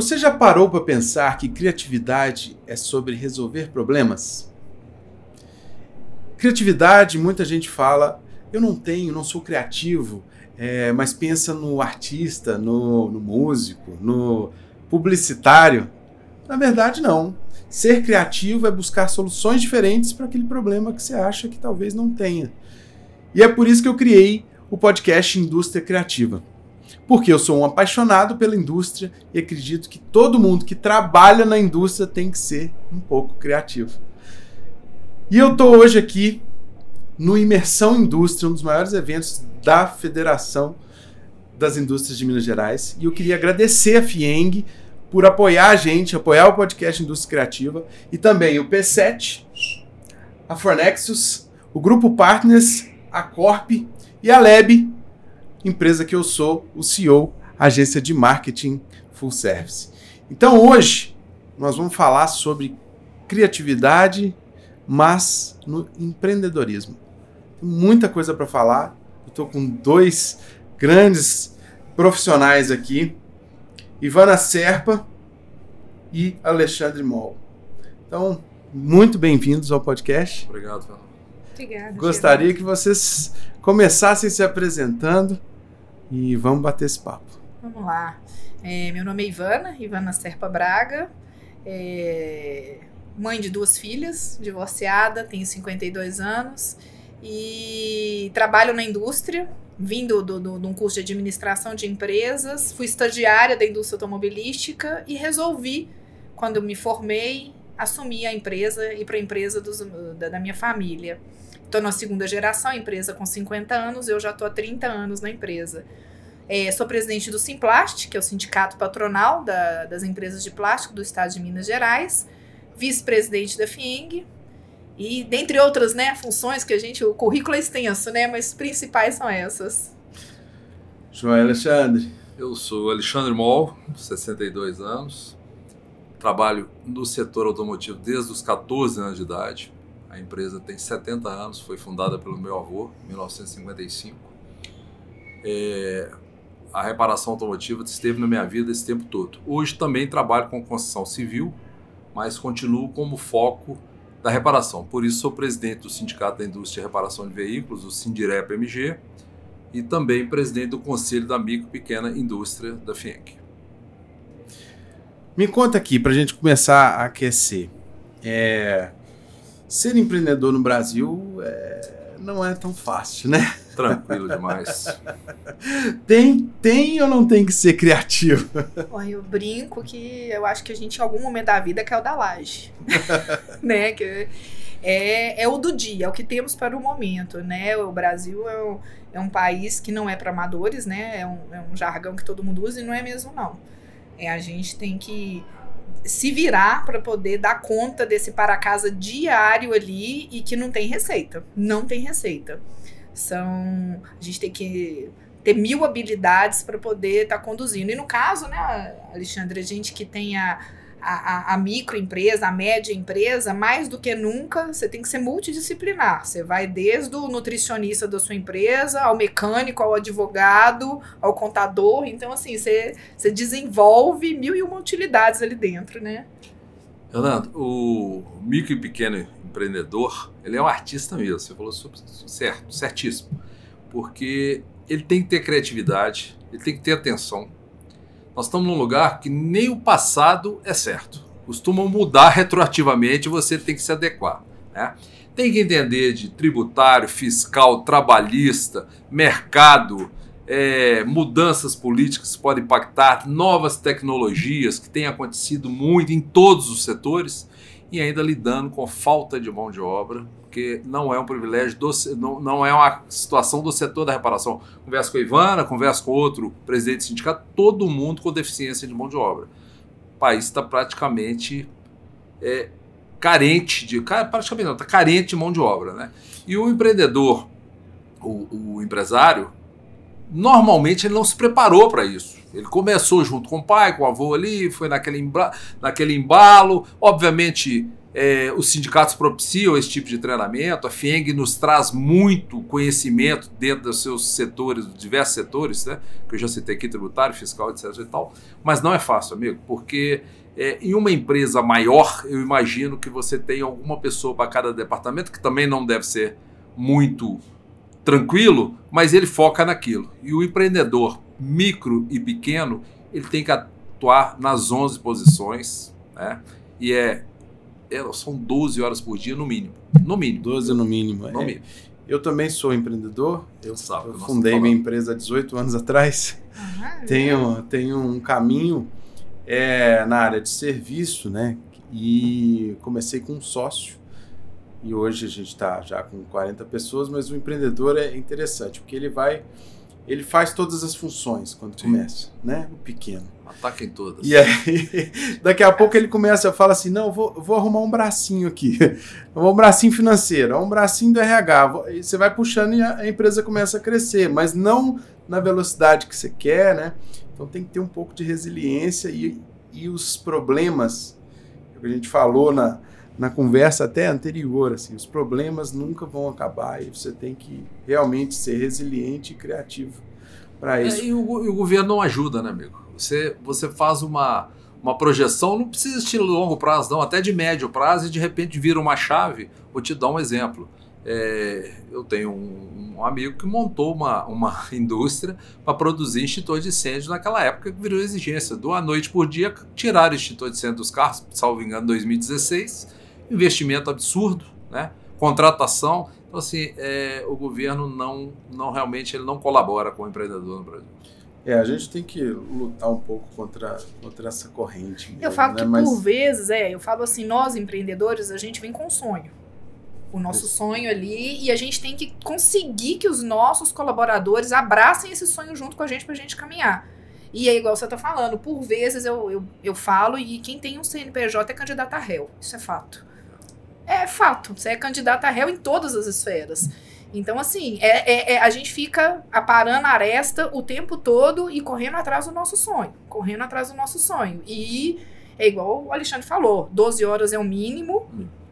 Você já parou para pensar que criatividade é sobre resolver problemas? Criatividade, muita gente fala, eu não sou criativo, mas pensa no artista, no músico, no publicitário. Na verdade, não. Ser criativo é buscar soluções diferentes para aquele problema que você acha que talvez não tenha. E é por isso que eu criei o podcast Indústria Criativa. Porque eu sou um apaixonado pela indústria e acredito que todo mundo que trabalha na indústria tem que ser um pouco criativo. E eu estou hoje aqui no Imersão Indústria, um dos maiores eventos da Federação das Indústrias de Minas Gerais. E eu queria agradecer a FIENG por apoiar a gente, apoiar o podcast Indústria Criativa, e também o P7, a Fornexus, o Grupo Partners, a Corp e a Leb, empresa que eu sou o CEO, agência de marketing full service. Então hoje nós vamos falar sobre criatividade, mas no empreendedorismo. Tem muita coisa para falar. Eu estou com dois grandes profissionais aqui, Ivana Serpa e Alexandre Moll. Então, muito bem-vindos ao podcast. Obrigado, Fernando. Obrigada. Gostaria que vocês começassem se apresentando e vamos bater esse papo. Vamos lá. Meu nome é Ivana Serpa Braga, mãe de 2 filhas, divorciada, tenho 52 anos e trabalho na indústria. Vim de um curso de administração de empresas, fui estagiária da indústria automobilística e resolvi, quando eu me formei, assumir a empresa e para a empresa da minha família. Estou na 2ª geração, empresa com 50 anos, eu já estou há 30 anos na empresa. Sou presidente do Simplast, que é o sindicato patronal das empresas de plástico do estado de Minas Gerais, vice-presidente da FIENG, e dentre outras, né, funções que o currículo é extenso, né, mas principais são essas. João Alexandre. Eu sou Alexandre Moll, 62 anos, trabalho no setor automotivo desde os 14 anos de idade. A empresa tem 70 anos, foi fundada pelo meu avô, em 1955. A reparação automotiva esteve na minha vida esse tempo todo. Hoje também trabalho com construção civil, mas continuo como foco da reparação. Por isso sou presidente do Sindicato da Indústria de Reparação de Veículos, o Sindirep-MG, e também presidente do Conselho da Micro e Pequena Indústria da FIENG. Me conta aqui, para a gente começar a aquecer. Ser empreendedor no Brasil não é tão fácil, né? Tranquilo demais. Tem ou não tem que ser criativo? Olha, eu brinco que eu acho que a gente, em algum momento da vida, quer o da laje. Né? Que é o do dia, é o que temos para o momento, né? O Brasil é um país que não é para amadores, né? É um jargão que todo mundo usa e não é mesmo, não. A gente tem que se virar para poder dar conta desse para-casa diário ali e que não tem receita. Não tem receita. A gente tem que ter 1000 habilidades para poder estar conduzindo. E no caso, né, Alexandre, a gente que tem a microempresa, a média empresa, mais do que nunca, você tem que ser multidisciplinar. Você vai desde o nutricionista da sua empresa, ao mecânico, ao advogado, ao contador. Então, assim, você desenvolve 1001 utilidades ali dentro, né? Fernando, o micro e pequeno empreendedor, ele é um artista mesmo, você falou certíssimo, porque ele tem que ter criatividade, ele tem que ter atenção. Nós estamos num lugar que nem o passado é certo, costumam mudar retroativamente, você tem que se adequar, né? Tem que entender de tributário, fiscal, trabalhista, mercado, mudanças políticas que podem impactar, novas tecnologias que têm acontecido muito em todos os setores, e ainda lidando com falta de mão de obra, porque não é um privilégio, não é uma situação do setor da reparação. Converso com a Ivana, converso com outro presidente do sindicato, todo mundo com deficiência de mão de obra. O país está praticamente carente de mão de obra, né? E o empreendedor, o empresário, normalmente ele não se preparou para isso. Ele começou junto com o pai, com o avô ali, foi naquele embalo. Obviamente, os sindicatos propiciam esse tipo de treinamento, a FIENG nos traz muito conhecimento dentro dos seus setores, diversos setores, né, que eu já citei aqui, tributário, fiscal, etc. e tal, mas não é fácil, amigo, porque em uma empresa maior, eu imagino que você tem alguma pessoa para cada departamento, que também não deve ser muito tranquilo, mas ele foca naquilo. E o empreendedor micro e pequeno, ele tem que atuar nas 11 posições, né, e são 12 horas por dia no mínimo. No mínimo. 12 no mínimo. No mínimo. Eu também sou empreendedor. Eu Sabe, fundei minha empresa há 18 anos atrás. Tenho um caminho na área de serviço, né? E comecei com um sócio. E hoje a gente está já com 40 pessoas, mas o empreendedor é interessante, porque ele faz todas as funções quando começa, né? O pequeno. Ataca em todas. E aí, daqui a pouco ele começa a falar assim, não, vou arrumar um bracinho aqui, um bracinho financeiro, um bracinho do RH, e você vai puxando e a empresa começa a crescer, mas não na velocidade que você quer, né? Então tem que ter um pouco de resiliência e os problemas, que a gente falou na conversa até anterior, assim, os problemas nunca vão acabar e você tem que realmente ser resiliente e criativo para isso. E o governo não ajuda, né, amigo? Você faz uma projeção, não precisa de longo prazo, não, até de médio prazo, e de repente vira uma chave. Vou te dar um exemplo. Eu tenho um amigo que montou uma indústria para produzir extintor de incêndio naquela época que virou exigência. À noite por dia, tiraram o extintor de incêndio dos carros, salvo engano, em 2016. Investimento absurdo, né? Contratação. Então, assim, o governo não realmente ele não colabora com o empreendedor no Brasil. A gente tem que lutar um pouco contra essa corrente. Eu falo que por vezes, eu falo assim, nós empreendedores, a gente vem com um sonho. O nosso sonho ali, e a gente tem que conseguir que os nossos colaboradores abracem esse sonho junto com a gente pra gente caminhar. E é igual você tá falando, por vezes eu falo, e quem tem um CNPJ é candidato a réu. Isso é fato. É fato. Você é candidato a réu em todas as esferas. Então, assim, a gente fica aparando a aresta o tempo todo e correndo atrás do nosso sonho. Correndo atrás do nosso sonho. E é igual o Alexandre falou, 12 horas é o mínimo,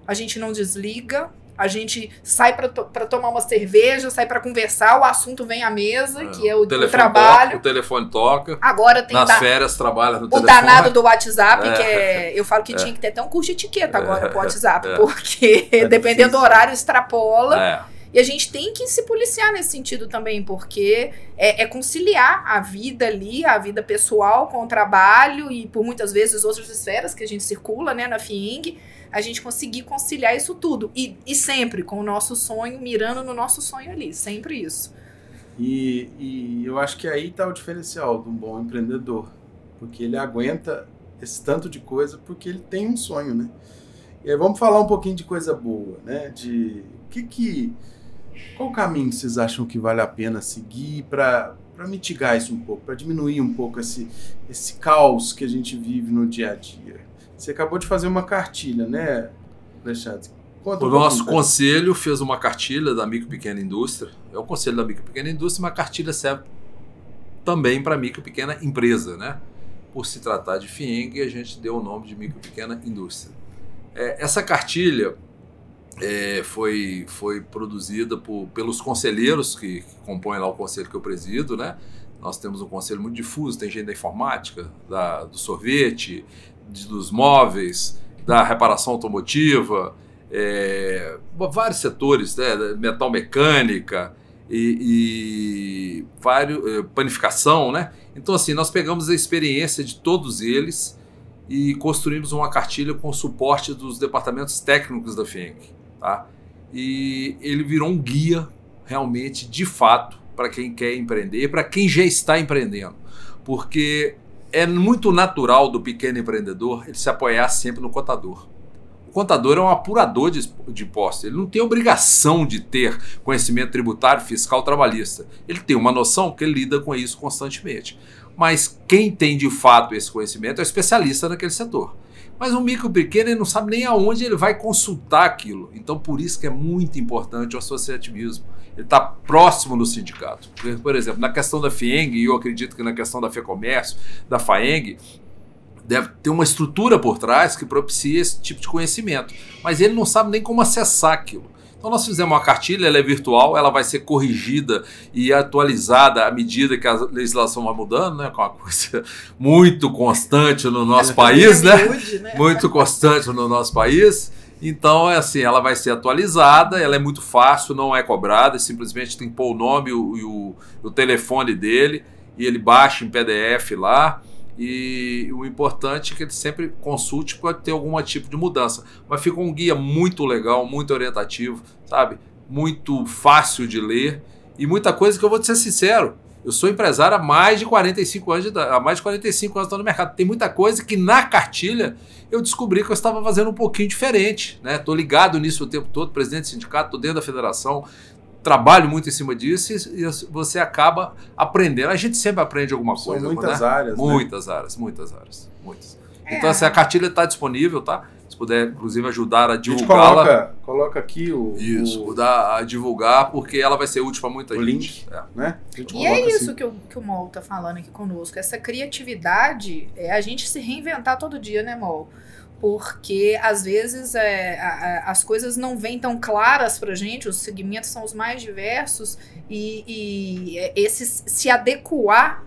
a gente não desliga, a gente sai para tomar uma cerveja, sai para conversar, o assunto vem à mesa, que é o trabalho. O telefone toca. Agora tem nas férias trabalha no telefone. O danado do WhatsApp, que eu falo que tinha que ter até um curso de etiqueta agora pro WhatsApp, porque dependendo do horário extrapola. E a gente tem que se policiar nesse sentido também, porque conciliar a vida ali, a vida pessoal com o trabalho e por muitas vezes outras esferas que a gente circula, né, na FIENG, a gente conseguir conciliar isso tudo. E sempre com o nosso sonho, mirando no nosso sonho ali, sempre isso. E eu acho que aí está o diferencial de um bom empreendedor, porque ele aguenta esse tanto de coisa porque ele tem um sonho, né? E aí vamos falar um pouquinho de coisa boa, né? Qual caminho vocês acham que vale a pena seguir para mitigar isso um pouco, para diminuir um pouco esse caos que a gente vive no dia a dia? Você acabou de fazer uma cartilha, né, Alexandre? O nosso conselho fez uma cartilha da micro e pequena indústria. É o conselho da micro e pequena indústria, mas a cartilha serve também para micro e pequena empresa, né? Por se tratar de FIENG, a gente deu o nome de micro e pequena indústria. Essa cartilha foi produzida pelos conselheiros que compõem lá o conselho que eu presido, né? Nós temos um conselho muito difuso, tem gente da informática, do sorvete, dos móveis, da reparação automotiva, vários setores, né? Metal mecânica e panificação, né? Então, assim, nós pegamos a experiência de todos eles e construímos uma cartilha com o suporte dos departamentos técnicos da FIENG, tá? E ele virou um guia, realmente, de fato, para quem quer empreender e para quem já está empreendendo. Porque é muito natural do pequeno empreendedor ele se apoiar sempre no contador. O contador é um apurador de impostos. Ele não tem obrigação de ter conhecimento tributário, fiscal, trabalhista. Ele tem uma noção que ele lida com isso constantemente. Mas quem tem de fato esse conhecimento é o especialista naquele setor. Mas um micro pequeno ele não sabe nem aonde ele vai consultar aquilo. Então por isso que é muito importante o associativismo. Ele está próximo do sindicato. Por exemplo, na questão da FIENG, e eu acredito que na questão da FEComércio, da FAENG, deve ter uma estrutura por trás que propicia esse tipo de conhecimento. Mas ele não sabe nem como acessar aquilo. Então nós fizemos uma cartilha, ela é virtual, ela vai ser corrigida e atualizada à medida que a legislação vai mudando, né? Com uma coisa muito constante no nosso país, né? Muito constante no nosso país. Então, é assim, ela vai ser atualizada, ela é muito fácil, não é cobrada, simplesmente tem que pôr o nome e o telefone dele, e ele baixa em PDF lá. E o importante é que ele sempre consulte para ter algum tipo de mudança. Mas fica um guia muito legal, muito orientativo, sabe? Muito fácil de ler. E muita coisa que eu vou te ser sincero, eu sou empresário há mais de 45 anos estou no mercado. Tem muita coisa que na cartilha eu descobri que eu estava fazendo um pouquinho diferente, né? Estou ligado nisso o tempo todo, presidente do sindicato, estou dentro da federação, trabalho muito em cima disso e você acaba aprendendo. A gente sempre aprende alguma coisa. São muitas né? áreas. Muitas áreas. Muitas. Então, assim, a cartilha está disponível, tá? Se puder, inclusive, ajudar a divulgá-la. A gente coloca aqui ajudar a divulgar, porque ela vai ser útil para muita gente. Link, né? E é isso que o Mol tá falando aqui conosco. Essa criatividade é a gente se reinventar todo dia, né, Mol? Porque às vezes as coisas não vêm tão claras pra gente, os segmentos são os mais diversos e esses se adequar,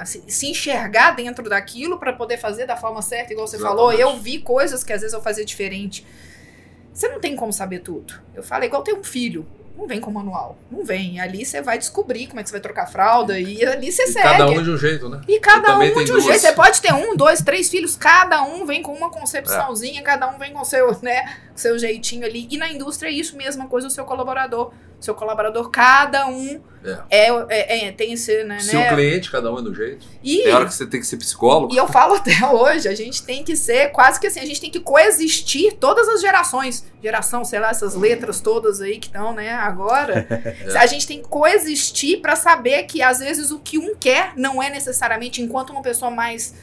se enxergar dentro daquilo para poder fazer da forma certa, igual você falou. Eu vi coisas que às vezes eu fazia diferente. Você não tem como saber tudo. Eu falo, igual ter um filho. Não vem com manual. Não vem. Ali você vai descobrir como é que você vai trocar fralda e ali você segue. Cada um de um jeito, né? E cada um de um jeito. Você pode ter 1, 2, 3 filhos, cada um vem com uma concepçãozinha, cada um vem com seu, né, seu jeitinho ali. E na indústria é isso, mesma coisa o seu colaborador. Seu colaborador, cada um tem esse, né? Seu cliente, cada um é do jeito. Tem hora que você tem que ser psicólogo. E eu falo até hoje, a gente tem que ser quase que assim, a gente tem que coexistir todas as gerações. Geração, sei lá, essas letras todas aí que estão, né, agora. A gente tem que coexistir para saber que às vezes o que um quer não é necessariamente, enquanto uma pessoa mais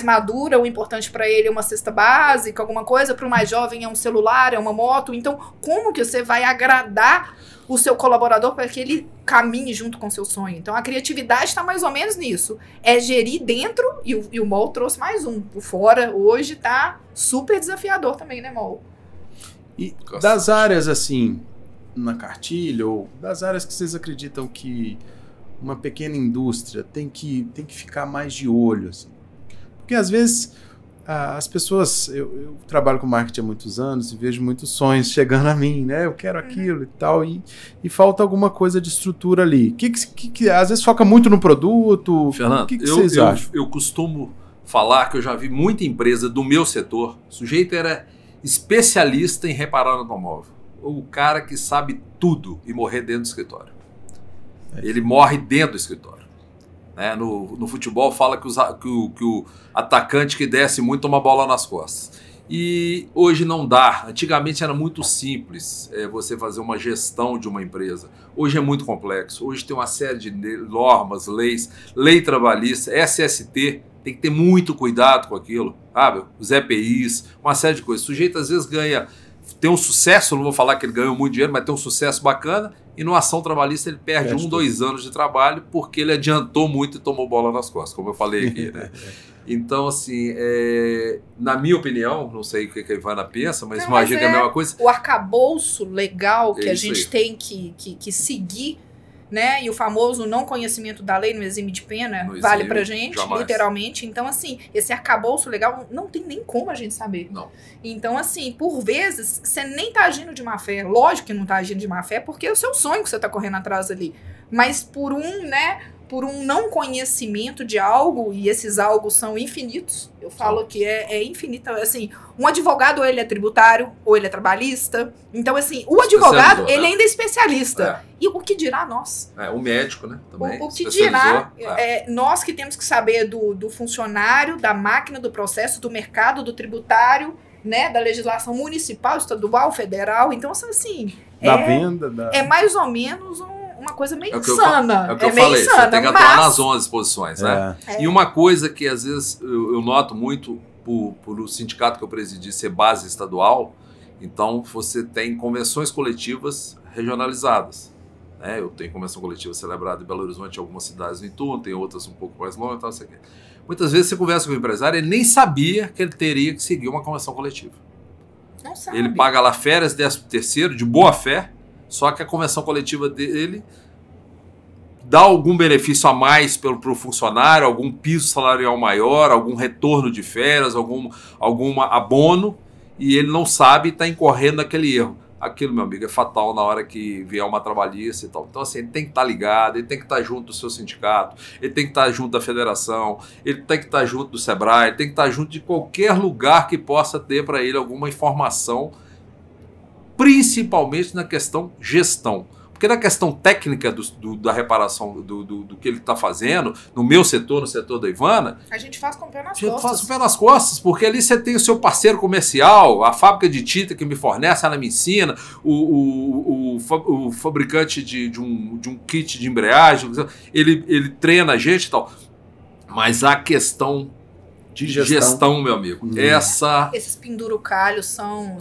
madura, o importante para ele é uma cesta básica, alguma coisa, para o mais jovem é um celular, é uma moto. Então, como que você vai agradar o seu colaborador para que ele caminhe junto com o seu sonho? Então, a criatividade está mais ou menos nisso. É gerir dentro, e o Mol trouxe mais um. Por fora, hoje, tá super desafiador também, né, Mol? E das áreas, assim, na cartilha, ou das áreas que vocês acreditam que uma pequena indústria tem que ficar mais de olho, assim? Porque, às vezes, as pessoas... Eu trabalho com marketing há muitos anos e vejo muitos sonhos chegando a mim, né? Eu quero aquilo e tal, e falta alguma coisa de estrutura ali. Que às vezes foca muito no produto. Fernando, o que vocês acham? Eu costumo falar que eu já vi muita empresa do meu setor. O sujeito era especialista em reparar no automóvel. O cara que sabe tudo e morrer dentro do escritório. Ele morre dentro do escritório. Né? No futebol fala que o atacante que desce muito toma bola nas costas. E hoje não dá. Antigamente era muito simples você fazer uma gestão de uma empresa. Hoje é muito complexo. Hoje tem uma série de normas, leis, lei trabalhista, SST, tem que ter muito cuidado com aquilo, sabe? Os EPIs, uma série de coisas. O sujeito às vezes tem um sucesso, não vou falar que ele ganhou muito dinheiro, mas tem um sucesso bacana, e numa ação trabalhista ele perde 1, 2 anos de trabalho porque ele adiantou muito e tomou bola nas costas, como eu falei aqui, né? Então, assim, na minha opinião, não sei o que a Ivana pensa, mas imagina que é a mesma coisa. O arcabouço legal que a gente tem que seguir, né? E o famoso não conhecimento da lei no exime de pena não vale pra gente, jamais. Literalmente. Então, assim, esse arcabouço legal não tem nem como a gente saber. Não. Então, assim, por vezes, você nem tá agindo de má fé. Lógico que não tá agindo de má fé, porque é o seu sonho que você tá correndo atrás ali. Mas por um não conhecimento de algo, e esses algo são infinitos, eu falo que é infinito, assim, um advogado, ou ele é tributário, ou ele é trabalhista, então, assim, o advogado, ele ainda é especialista, e o que dirá nós? O médico, né, também, o que dirá, nós que temos que saber do funcionário, da máquina, do processo, do mercado, do tributário, né, da legislação municipal, estadual, federal, então, assim, da venda, é mais ou menos uma coisa meio insana. É o que eu falei, insana, você tem que atuar nas 11 posições, né? E uma coisa que às vezes eu noto muito por o sindicato que eu presidi ser base estadual, então você tem convenções coletivas regionalizadas. né? Eu tenho convenção coletiva celebrada em Belo Horizonte, em algumas cidades em torno, tem outras um pouco mais longe, tal, sei o quê. Muitas vezes você conversa com o empresário, ele nem sabia que ele teria que seguir uma convenção coletiva. Não sabe. Ele paga lá férias, 13º, de boa fé, só que a convenção coletiva dele dá algum benefício a mais para o funcionário, algum piso salarial maior, algum retorno de férias, algum abono, e ele não sabe e está incorrendo naquele erro. Aquilo, meu amigo, é fatal na hora que vier uma trabalhista e tal. Então, assim, ele tem que estar ligado, ele tem que estar junto do seu sindicato, ele tem que estar junto da federação, ele tem que estar junto do Sebrae, ele tem que estar junto de qualquer lugar que possa ter para ele alguma informação, principalmente na questão gestão. Porque na questão técnica da reparação do que ele está fazendo, no meu setor, no setor da Ivana, a gente faz com o pé nas a gente costas. faz com o pé nas costas, porque ali você tem o seu parceiro comercial, a fábrica de tinta que me fornece, ela me ensina, o fabricante de um kit de embreagem, ele treina a gente e tal. Mas a questão de gestão, meu amigo, Esses pendurucalhos são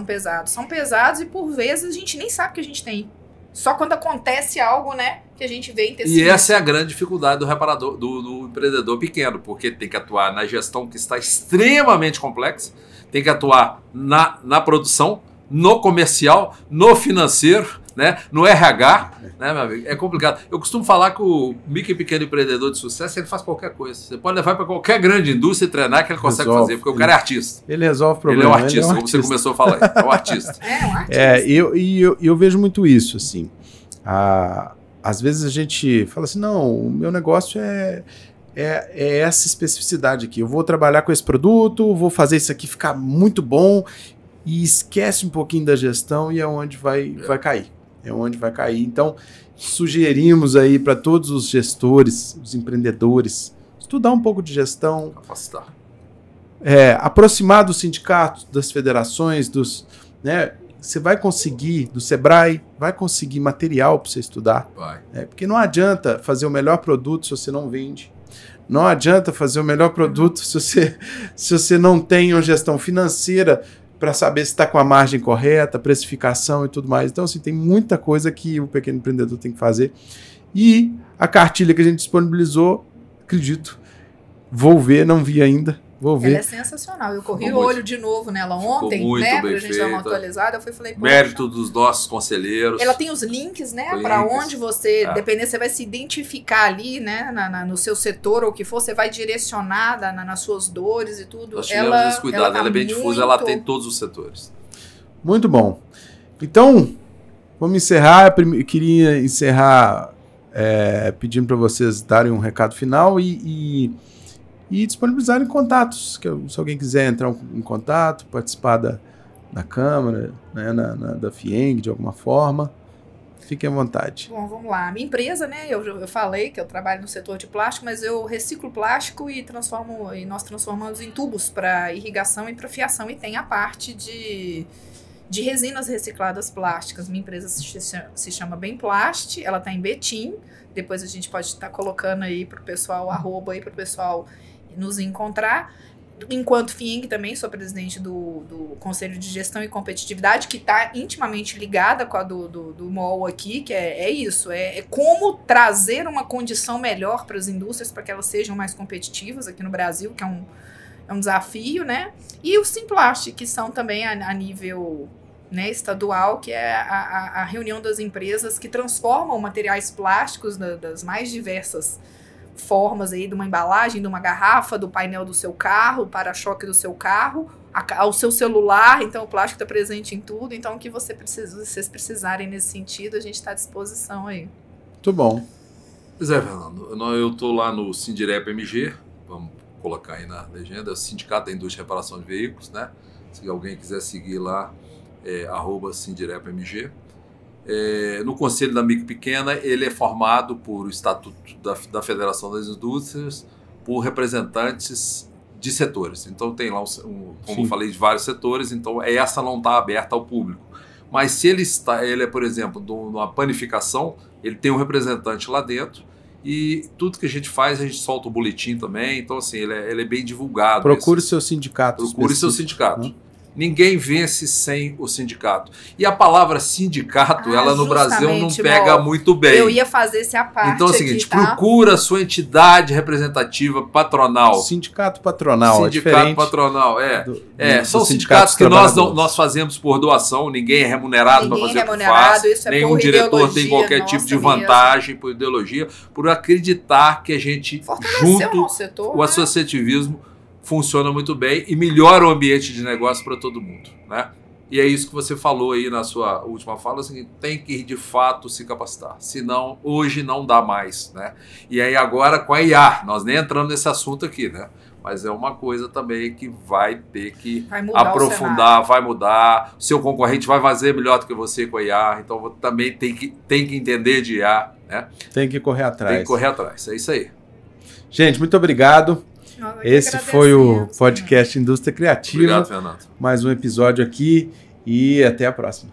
pesados. São pesados e por vezes a gente nem sabe que a gente tem. Só quando acontece algo, né, que a gente vê E essa é a grande dificuldade do reparador, do empreendedor pequeno, porque tem que atuar na gestão que está extremamente complexa, tem que atuar na produção, no comercial, no financeiro, né, no RH, né, meu amigo? É complicado. Eu costumo falar que o micro e pequeno empreendedor de sucesso, ele faz qualquer coisa. Você pode levar para qualquer grande indústria e treinar que ele consegue fazer, porque o cara é artista. Ele resolve problemas. Ele é um artista, como você começou a falar. É um artista. É um artista. Eu vejo muito isso, assim. Às vezes a gente fala assim, não, o meu negócio é essa especificidade aqui. Eu vou trabalhar com esse produto, vou fazer isso aqui ficar muito bom e esquece um pouquinho da gestão e é onde vai cair. É onde vai cair. Então, sugerimos aí para todos os gestores, os empreendedores, estudar um pouco de gestão. Capacitar. Aproximar dos sindicatos, das federações, né? Você vai conseguir, do Sebrae, vai conseguir material para você estudar. Vai. Porque não adianta fazer o melhor produto se você não vende. Não adianta fazer o melhor produto se você não tem uma gestão financeira para saber se está com a margem correta, precificação e tudo mais. Então, assim, tem muita coisa que o pequeno empreendedor tem que fazer. E a cartilha que a gente disponibilizou, acredito, vou ver, não vi ainda. Vou ver. Ela é sensacional. Eu corri o olho de novo nela ontem, né? Pra gente dar uma atualizada. Eu falei, mérito dos nossos conselheiros. Ela tem os links, né? Para onde você, dependendo, você vai se identificar ali, né? No seu setor ou o que for, você vai direcionar nas suas dores e tudo. Nós tivemos esse cuidado, ela é bem difusa, ela tem todos os setores. Muito bom. Então, vamos encerrar. Eu queria encerrar pedindo para vocês darem um recado final e disponibilizarem contatos, se alguém quiser entrar em contato, participar da Câmara, né, da FIENG de alguma forma, fiquem à vontade. Bom, vamos lá. Minha empresa, né, eu falei que eu trabalho no setor de plástico, mas eu reciclo plástico e nós transformamos em tubos para irrigação e para fiação, e tem a parte de resinas recicladas plásticas. Minha empresa se chama Bemplast, ela está em Betim, depois a gente pode estar colocando aí para o pessoal, @, aí para o pessoal nos encontrar. Enquanto FIENG também sou presidente do Conselho de Gestão e Competitividade, que está intimamente ligada com a do MOL aqui, que é isso, é como trazer uma condição melhor para as indústrias, para que elas sejam mais competitivas aqui no Brasil, que é um desafio, né? E o Simplast, que são também a nível, né, estadual, que é a reunião das empresas que transformam materiais plásticos das mais diversas formas aí, de uma embalagem, de uma garrafa, do painel do seu carro, o para-choque do seu carro, ao seu celular. Então o plástico está presente em tudo. Então o que vocês precisarem nesse sentido, a gente está à disposição aí. Muito bom. Pois é, Fernando, eu estou lá no Sindirep MG, vamos colocar aí na legenda, é o Sindicato da Indústria de Reparação de Veículos, né? Se alguém quiser seguir lá, @Sindirep MG. No Conselho da Micro Pequena, ele é formado por o Estatuto da Federação das Indústrias, por representantes de setores. Então tem lá, como eu falei, de vários setores, então essa não está aberta ao público. Mas se ele é, por exemplo, numa panificação, ele tem um representante lá dentro, e tudo que a gente faz, a gente solta o boletim também. Então, assim, ele é bem divulgado. Procure seu sindicato. Procure seu sindicato. Ninguém vence sem o sindicato. E a palavra sindicato, ela no Brasil não justamente, pega muito bem. Eu ia fazer essa parte. Então é o seguinte, aqui, tá? procura a sua entidade representativa patronal. Sindicato patronal. Sindicato patronal, são sindicatos que nós fazemos por doação, ninguém é remunerado para fazer o que faz, isso é nenhum diretor tem qualquer tipo de vantagem por ideologia, por acreditar que a gente, junto, o associativismo funciona muito bem e melhora o ambiente de negócio para todo mundo, né? E é isso que você falou aí na sua última fala, assim, tem que de fato se capacitar, senão hoje não dá mais, né? E aí agora com a IA, nós nem entramos nesse assunto aqui, né? Mas é uma coisa também que vai ter que aprofundar, vai mudar, o seu concorrente vai fazer melhor do que você com a IA, então também tem que entender de IA, né? Tem que correr atrás. Tem que correr atrás, é isso aí. Gente, muito obrigado. Esse foi o podcast Indústria Criativa. Obrigado, Fernando. Mais um episódio aqui e até a próxima.